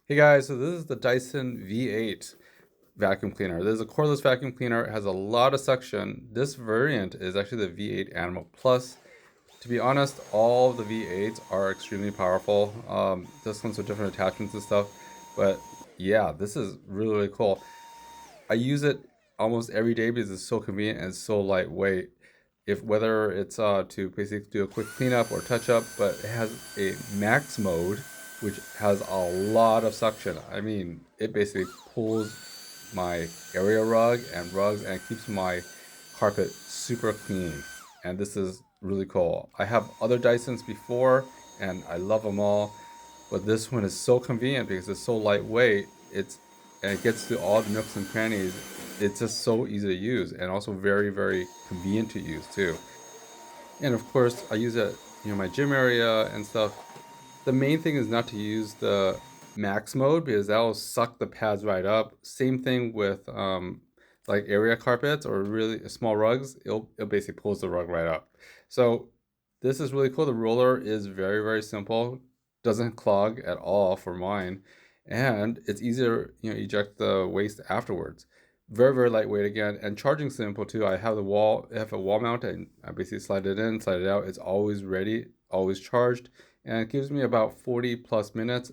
Hey guys, so this is the Dyson V8 vacuum cleaner. This is a cordless vacuum cleaner. It has a lot of suction. This variant is actually the V8 Animal Plus. To be honest, all of the V8s are extremely powerful. This comes with different attachments and stuff. But yeah, this is really, really cool. I use it almost every day because it's so convenient and so lightweight. If whether it's to basically do a quick cleanup or touch up, but it has a max mode, which has a lot of suction. I mean, it basically pulls my area rug and rugs and keeps my carpet super clean. And this is really cool. I have other Dysons before and I love them all, but this one is so convenient because it's so lightweight. And it gets to all the nooks and crannies. It's just so easy to use and also very, very convenient to use too. And of course, I use it, my gym area and stuff. The main thing is not to use the max mode because that will suck the pads right up. Same thing with like area carpets or really small rugs. It basically pulls the rug right up. So this is really cool. The roller is very, very simple. Doesn't clog at all for mine. And it's easier, eject the waste afterwards. Very, very lightweight again. And charging simple too. I have a wall mount and I basically slide it in, slide it out. It's always ready, always charged. And it gives me about 40 plus minutes,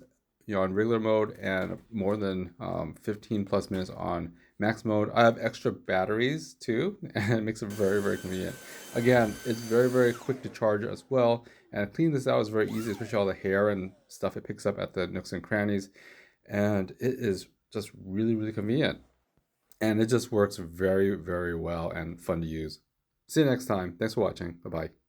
on regular mode and more than 15 plus minutes on max mode. I have extra batteries too, and it makes it very, very convenient. Again, it's very, very quick to charge as well. And cleaning this out is very easy, especially all the hair and stuff it picks up at the nooks and crannies. And it is just really, really convenient. And it just works very, very well and fun to use. See you next time. Thanks for watching. Bye bye.